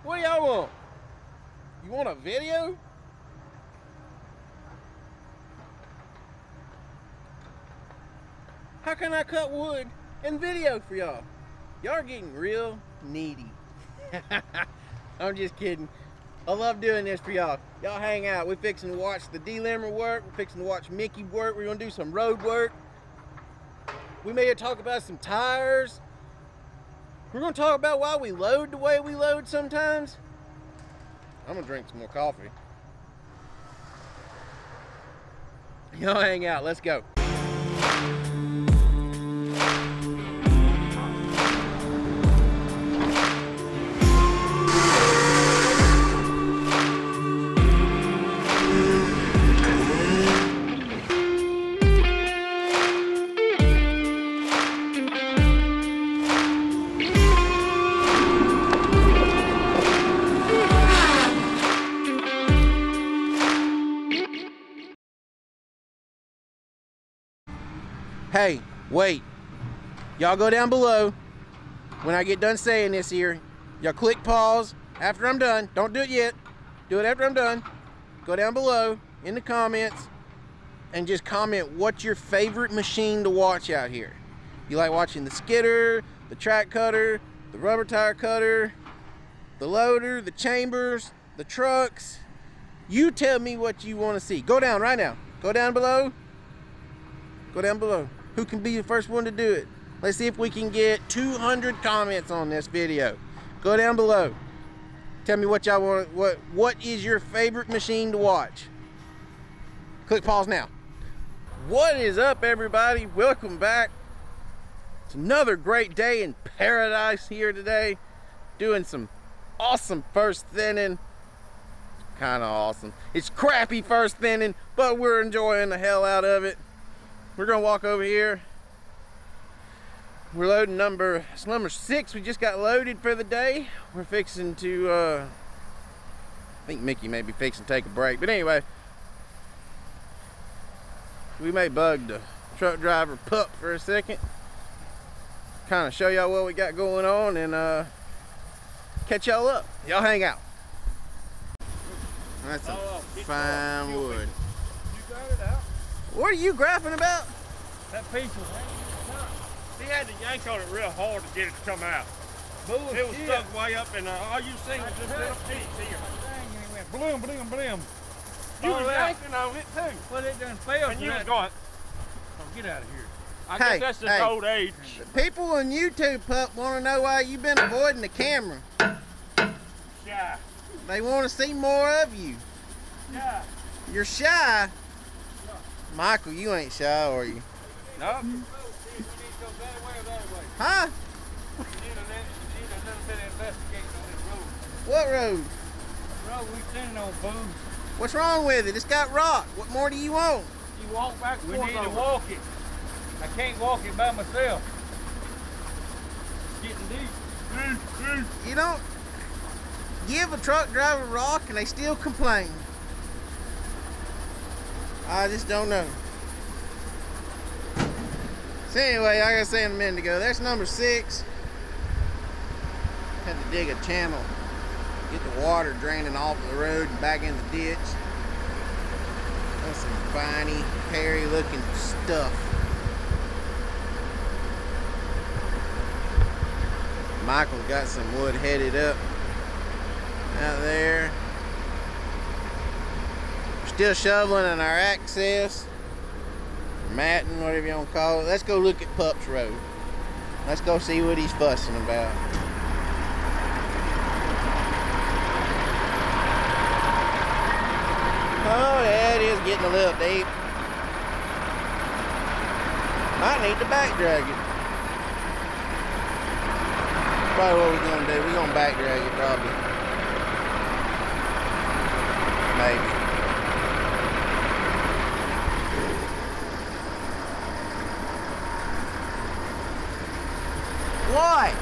What do y'all want? You want a video? How can I cut wood and video for y'all? Y'all are getting real needy. I'm just kidding. I love doing this for y'all. Y'all hang out. We're fixing to watch the delimber work. We're fixing to watch Mickey work. We're gonna do some road work. We may talk about some tires. We're gonna talk about why we load the way we load sometimes. I'm gonna drink some more coffee. Y'all hang out. Let's go. Hey, wait. Y'all go down below. When I get done saying this here, y'all click pause after I'm done. Don't do it yet. Do it after I'm done. Go down below in the comments and just comment what's your favorite machine to watch out here. You like watching the skidder, the track cutter, the rubber tire cutter, the loader, the chambers, the trucks. You tell me what you want to see. Go down right now. Go down below. Go down below. Who can be the first one to do it? Let's see if we can get 200 comments on this video. Go down below. Tell me what y'all want. What is your favorite machine to watch? Click pause now. What is up, everybody? Welcome back. It's another great day in paradise here today. Doing some awesome first thinning. Kind of awesome. It's crappy first thinning, but we're enjoying the hell out of it. We're gonna walk over here. We're loading it's number 6. We just got loaded for the day. We're fixing to, I think Mickey may be fixing to take a break. But anyway, we may bug the truck driver pup for a second. Kind of show y'all what we got going on and catch y'all up. Y'all hang out. That's some fine wood. You got it out. What are you graphing about? That piece was he had to yank on it real hard to get it to come out. It was stuck way up in all you seen was this little piece here. And it went bloom, bloom, bloom. You was yanking on it too. Well, it done fell. And you was going, oh, get out of here. I guess that's just old age. People on YouTube, pup, want to know why you've been avoiding the camera. Shy. They want to see more of you. Yeah. You're shy. Michael, you ain't shy, are you? No. Huh? We need a little bit of investigation on this road. What road? The road we standing on, boom. What's wrong with it? It's got rock. What more do you want? You walk back and We forth need to over. walk it. I can't walk it by myself. It's getting deep. You don't give a truck driver rock and they still complain. I just don't know. So anyway, like I said a minute ago, that's number 6. Had to dig a channel, get the water draining off the road and back in the ditch. That's some viney, hairy looking stuff. Michael's got some wood headed up out there. Still shoveling in our access, matting, whatever you want to call it. Let's go look at Pup's Road. Let's go see what he's fussing about. Oh yeah, it is getting a little deep. Might need to back drag it. Probably what we're gonna do. We're gonna back drag it probably. Maybe. Why?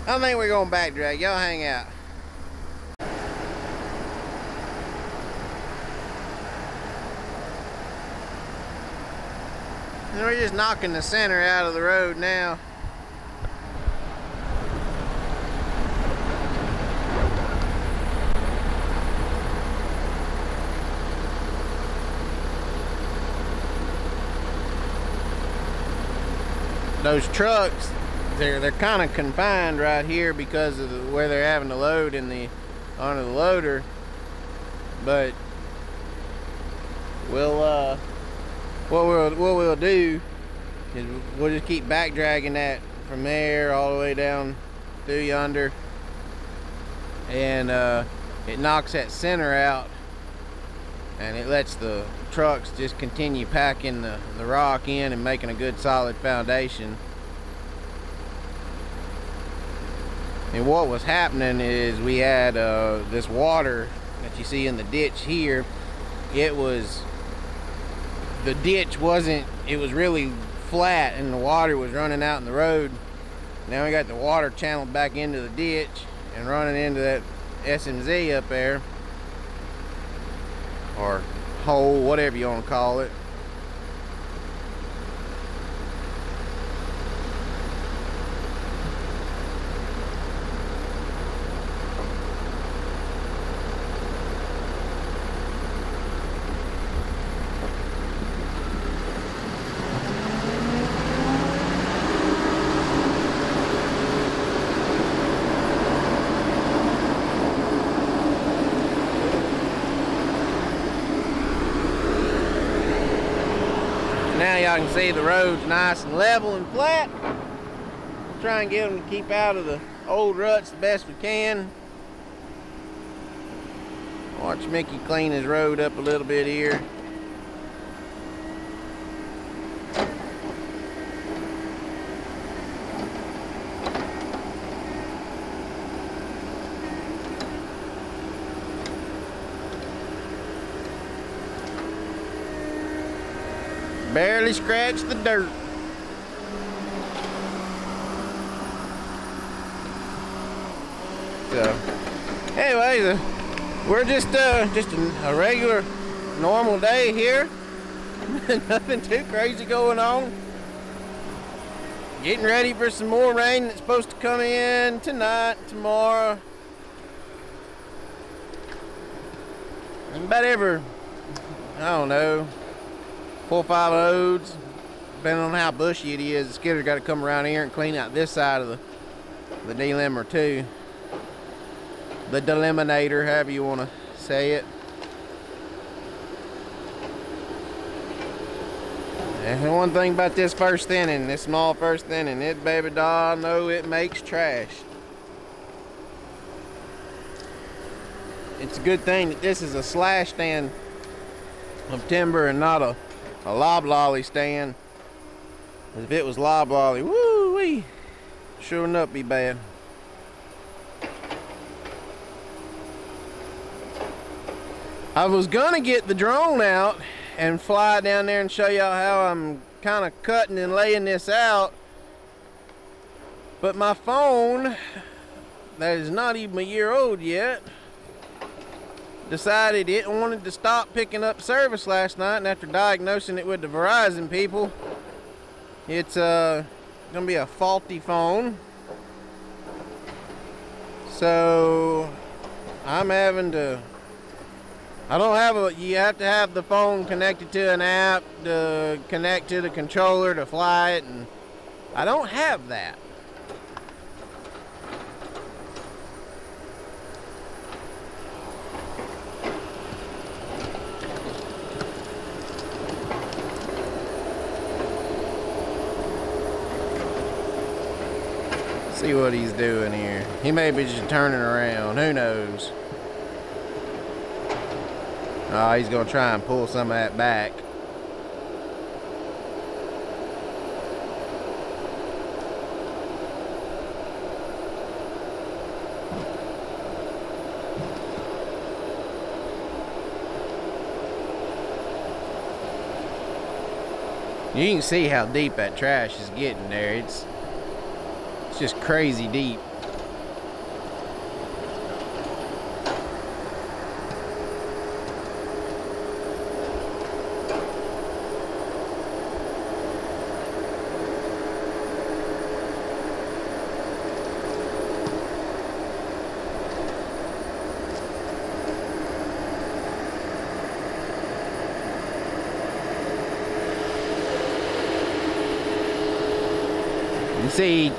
I think we're going back drag. Y'all hang out. And we're just knocking the center out of the road now. Those trucks, they're kind of confined right here because of where they're having to load in the onto the loader. But what we'll do is we'll just keep back dragging that from there all the way down through yonder, and it knocks that center out, and it lets the trucks just continue packing the rock in and making a good solid foundation. And what was happening is we had this water that you see in the ditch here. It was really flat and the water was running out in the road. Now we got the water channeled back into the ditch and running into that SMZ up there, or hole, whatever you want to call it. Now y'all can see the road's nice and level and flat. We'll try and get them to keep out of the old ruts the best we can. Watch Mickey clean his road up a little bit here. Barely scratched the dirt. So, anyway, we're just a regular, normal day here. Nothing too crazy going on. Getting ready for some more rain that's supposed to come in tonight, tomorrow. And about every, I don't know, 4 or 5 loads, depending on how bushy it is. The skidder's got to come around here and clean out this side of the delimiter too. The deliminator, however you want to say it. And one thing about this first thinning, this small first thinning, it baby doll, no, it makes trash. It's a good thing that this is a slash stand of timber and not a loblolly stand. If it was loblolly, woo-wee, sure enough be bad. I was gonna get the drone out and fly down there and show y'all how I'm kind of cutting and laying this out, but my phone, that is not even a year old yet, decided it wanted to stop picking up service last night, and after diagnosing it with the Verizon people, it's gonna be a faulty phone. So I'm having to, you have to have the phone connected to an app to connect to the controller to fly it, and I don't have that. See what he's doing here. He may be just turning around. Who knows? Oh, he's gonna try and pull some of that back. You can see how deep that trash is getting there. It's just crazy deep. You see,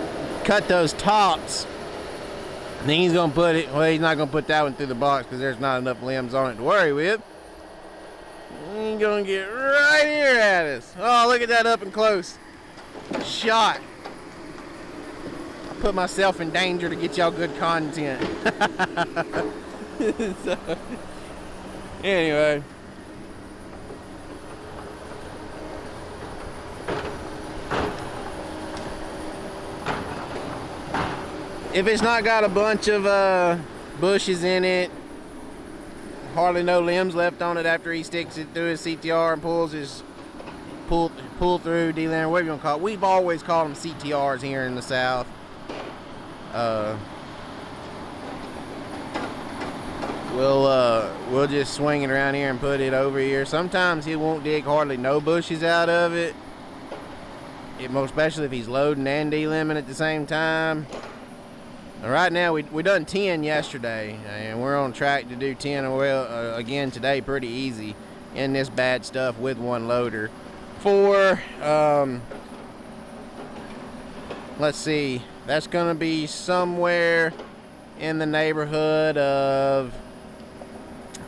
cut those tops. And then he's gonna put it, well, he's not gonna put that one through the box because there's not enough limbs on it to worry with. He's gonna get right here at us. Oh, look at that up and close shot. I put myself in danger to get y'all good content. So, anyway. If it's not got a bunch of bushes in it, hardly no limbs left on it after he sticks it through his CTR and pulls his pull through D-line, whatever you want to call it. We've always called them CTRs here in the South. We'll just swing it around here and put it over here. Sometimes he won't dig hardly no bushes out of it. Most especially if he's loading and D-limbing at the same time. Right now we done 10 yesterday, and we're on track to do 10 again today pretty easy in this bad stuff with one loader. For let's see, that's gonna be somewhere in the neighborhood of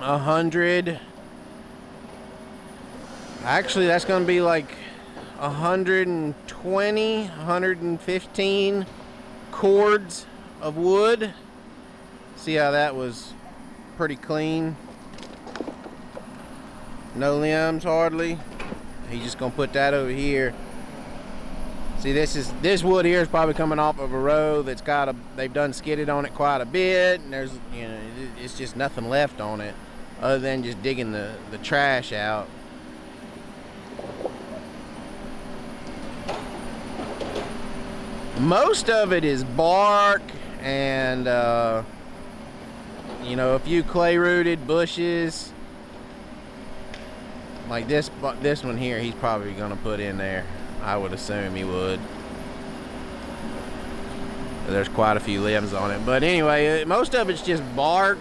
100. Actually, that's gonna be like 120, 115 cords of wood. See how that was pretty clean, no limbs hardly. He's just gonna put that over here. See, this wood here is probably coming off of a row that's got they've done skidded on it quite a bit, and there's, you know, it's just nothing left on it other than just digging the trash out. Most of it is bark and you know, a few clay rooted bushes like this one here. He's probably gonna put in there. I would assume he would. There's quite a few limbs on it, but anyway, most of it's just bark.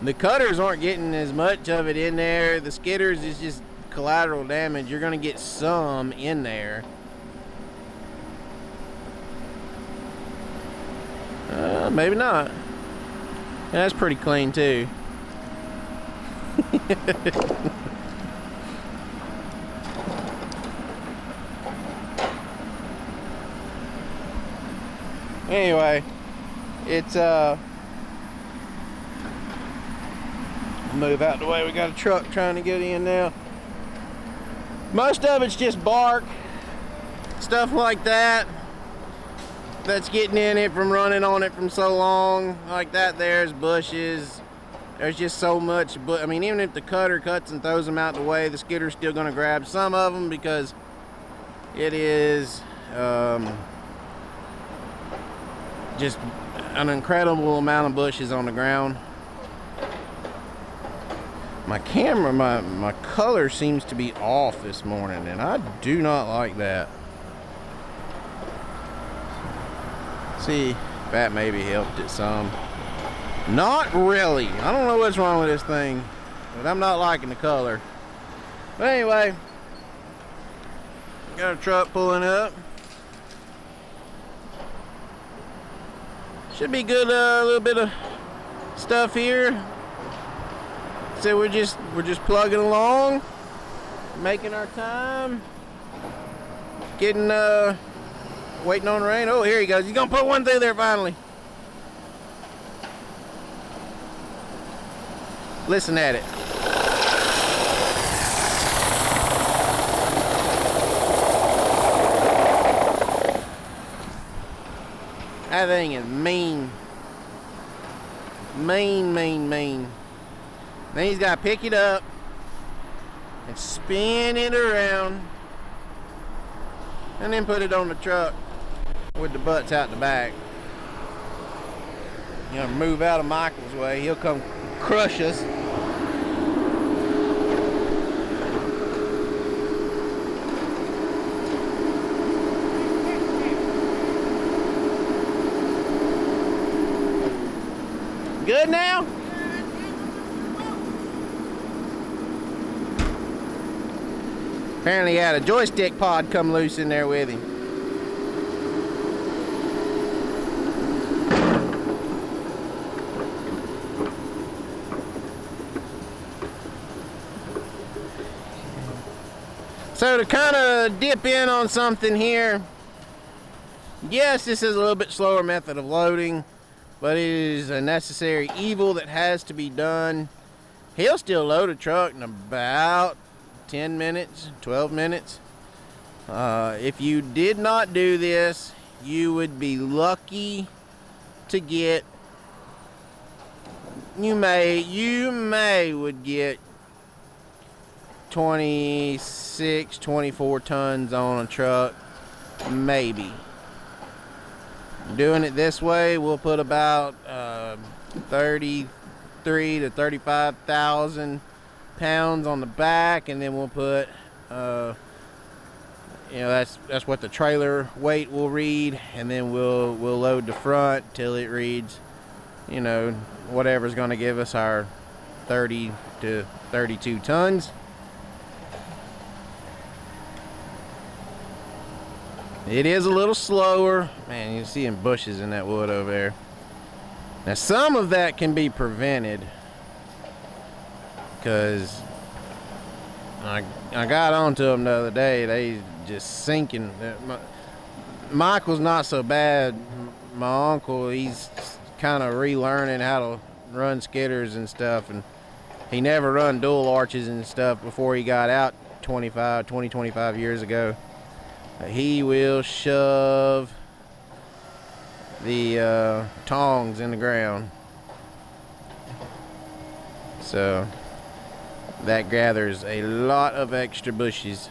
The cutters aren't getting as much of it in there. The skidders is just collateral damage. You're gonna get some in there. Maybe not. That's pretty clean too. Anyway, it's move out the way. We got a truck trying to get in now. Most of it's just bark, stuff like that. That's getting in it from running on it from so long. Like that, there's bushes. There's just so much, but I mean, even if the cutter cuts and throws them out the way, the skidder's still gonna grab some of them because it is just an incredible amount of bushes on the ground. My camera, my color seems to be off this morning, and I do not like that. See, that maybe helped it some. Not really. I don't know what's wrong with this thing, but I'm not liking the color. But anyway, got a truck pulling up. Should be good. A little bit of stuff here. So we're just plugging along, making our time, getting waiting on rain. Oh, here he goes. He's gonna put one through there finally. Listen at it. That thing is mean. Mean, mean, mean. Then he's got to pick it up and spin it around and then put it on the truck with the butts out the back. You know, move out of Michael's way. He'll come crush us. Good now? Apparently he had a joystick pod come loose in there with him. So to kind of dip in on something here, yes, this is a little bit slower method of loading, but it is a necessary evil that has to be done. He'll still load a truck in about 10 minutes, 12 minutes. If you did not do this, you would be lucky to get, you may would get 26, 24 tons on a truck, maybe. Doing it this way, we'll put about 33 to 35,000 pounds on the back, and then we'll put you know, that's what the trailer weight will read, and then we'll load the front till it reads, you know, whatever's going to give us our 30 to 32 tons. It is a little slower. Man, you're seeing bushes in that wood over there. Now, some of that can be prevented, because I got onto them the other day. They just sinking. Michael's not so bad. My uncle, he's kind of relearning how to run skidders and stuff, and he never run dual arches and stuff before he got out 25 years ago. He will shove the tongs in the ground, so that gathers a lot of extra bushes.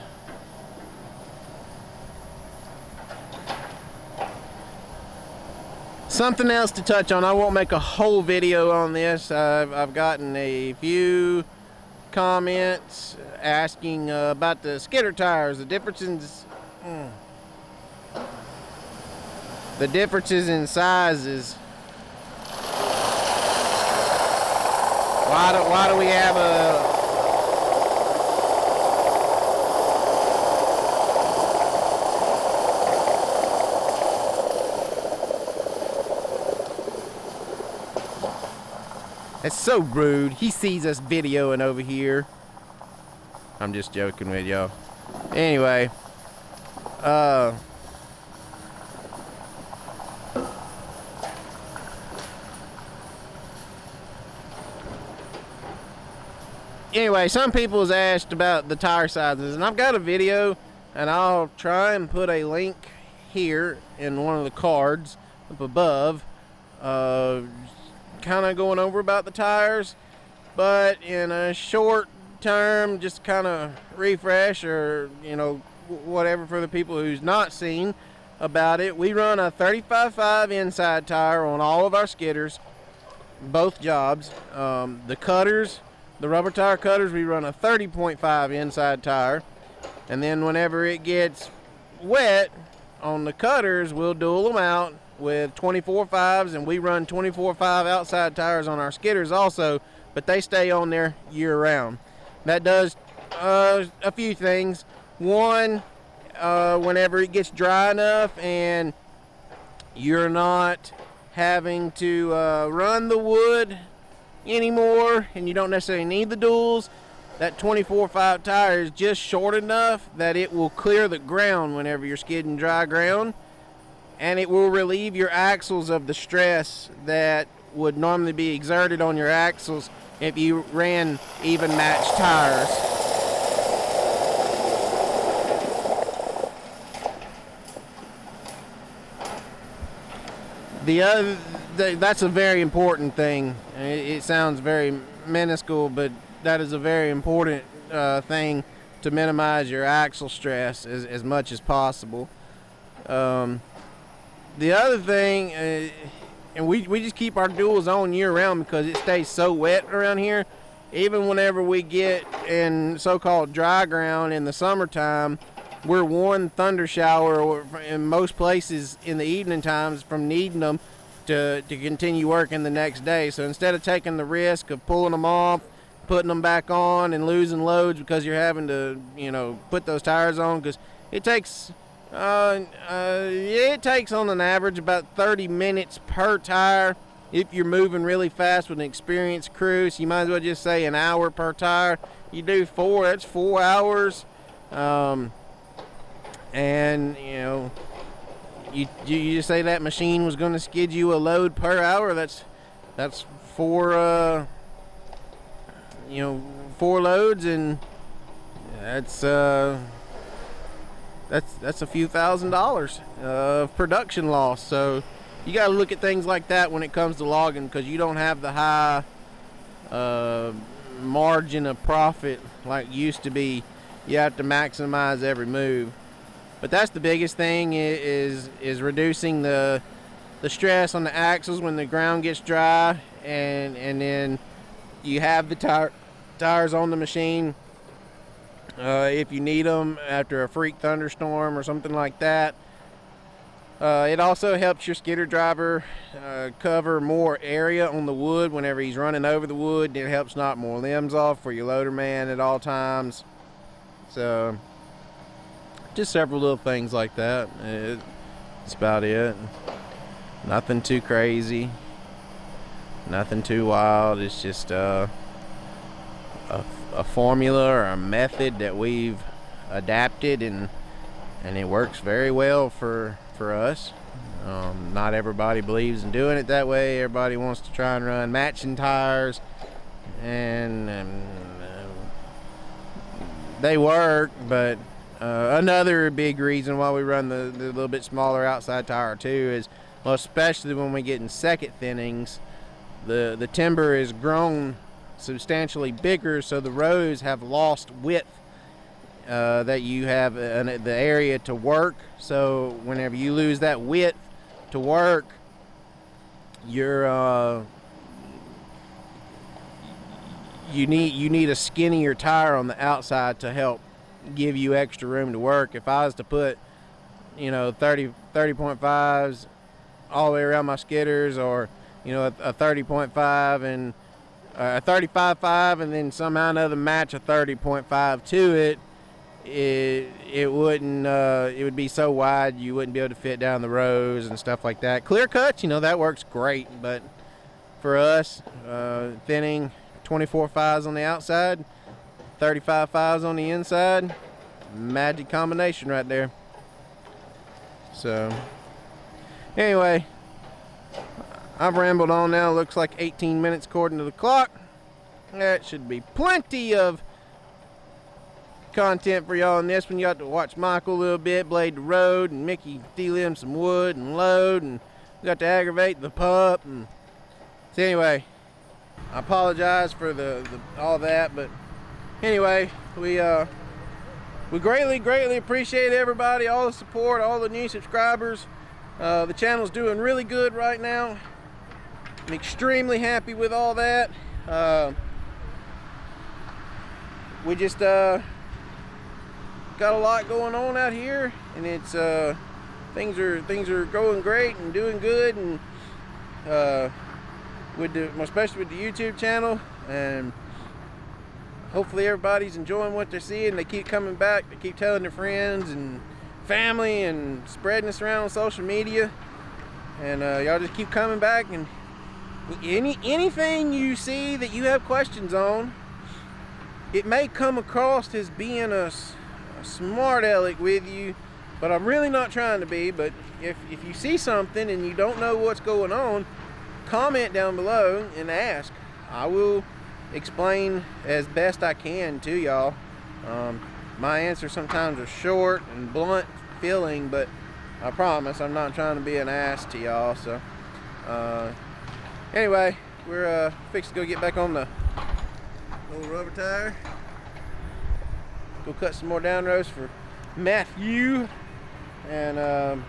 Something else to touch on. I won't make a whole video on this. I've gotten a few comments asking about the skidder tires, the differences in sizes. Why do we have a It's so rude. He sees us videoing over here. I'm just joking with y'all. Anyway, some people has asked about the tire sizes, and I've got a video, and I'll try and put a link here in one of the cards up above, kind of going over about the tires, but in a short term, just kind of refresh, or you know, whatever, for the people who's not seen about it. We run a 35.5 inside tire on all of our skidders, both jobs. The cutters, the rubber tire cutters, we run a 30.5 inside tire, and then whenever it gets wet on the cutters, we'll dual them out with 24.5s, and we run 24.5 outside tires on our skidders also, but they stay on there year round. That does a few things. One, whenever it gets dry enough and you're not having to run the wood anymore, and you don't necessarily need the duals, that 24.5 tire is just short enough that it will clear the ground whenever you're skidding dry ground, and it will relieve your axles of the stress that would normally be exerted on your axles if you ran even matched tires. That's a very important thing. It sounds very minuscule, but that is a very important thing to minimize your axle stress as much as possible. The other thing, and we just keep our duals on year round because it stays so wet around here. Even whenever we get in so-called dry ground in the summertime, we're one thunder shower in most places in the evening times from needing them to continue working the next day. So instead of taking the risk of pulling them off, putting them back on, and losing loads because you're having to, you know, put those tires on, because it takes on an average about 30 minutes per tire if you're moving really fast with an experienced crew. So you might as well just say an hour per tire. You do 4, that's 4 hours And you know, you say that machine was going to skid you a load per hour. That's 4 4 loads, and that's a few $1,000s of production loss. So you got to look at things like that when it comes to logging, because you don't have the high margin of profit like used to be. You have to maximize every move. But that's the biggest thing, is reducing the stress on the axles when the ground gets dry, and then you have the tires on the machine if you need them after a freak thunderstorm or something like that. It also helps your skidder driver cover more area on the wood whenever he's running over the wood. It helps knock more limbs off for your loader man at all times. So just several little things like that. That's about it. Nothing too crazy, nothing too wild. It's just a formula or a method that we've adapted, and it works very well for us. Not everybody believes in doing it that way. Everybody wants to try and run matching tires, and they work, but another big reason why we run the little bit smaller outside tire too is, well, especially when we get in second thinnings, the timber is grown substantially bigger, so the rows have lost width, that you have the area to work. So whenever you lose that width to work, you're you need a skinnier tire on the outside to help give you extra room to work. If I was to put 30.5s all the way around my skidders, or a 30.5 and a 35.5, and then somehow or another match a 30.5 to it, it wouldn't it would be so wide you wouldn't be able to fit down the rows and stuff like that. Clear cuts, that works great, but for us, thinning 24.5s on the outside, 35.5s on the inside, magic combination right there. So anyway, I've rambled on now. Looks like 18 minutes according to the clock. That should be plenty of content for y'all on this one. You got to watch Michael a little bit, blade the road, and Mickey delimb some wood and load, and got to aggravate the pup. And so anyway, I apologize for the all that, but anyway, we greatly appreciate everybody, all the support, all the new subscribers. The channel's doing really good right now. I'm extremely happy with all that. We just got a lot going on out here, and it's things are going great and doing good, and especially with the YouTube channel, and hopefully everybody's enjoying what they're seeing. They keep coming back, they keep telling their friends and family and spreading this around on social media, and y'all just keep coming back. And anything you see that you have questions on, it may come across as being a smart aleck with you, but I'm really not trying to be. But if you see something and you don't know what's going on, comment down below and ask. I will explain as best I can to y'all. My answers sometimes are short and blunt feeling, but I promise I'm not trying to be an ass to y'all. So anyway, we're fixed to go get back on the old rubber tire, go cut some more down rows for Matthew, and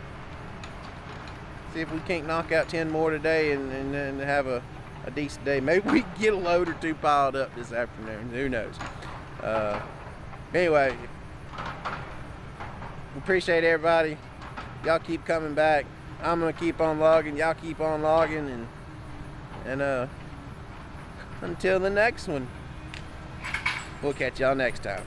see if we can't knock out 10 more today and have a decent day. Maybe we can get a load or two piled up this afternoon, who knows. Anyway, we appreciate everybody. Y'all keep coming back. I'm gonna keep on logging, y'all keep on logging, and until the next one, we'll catch y'all next time.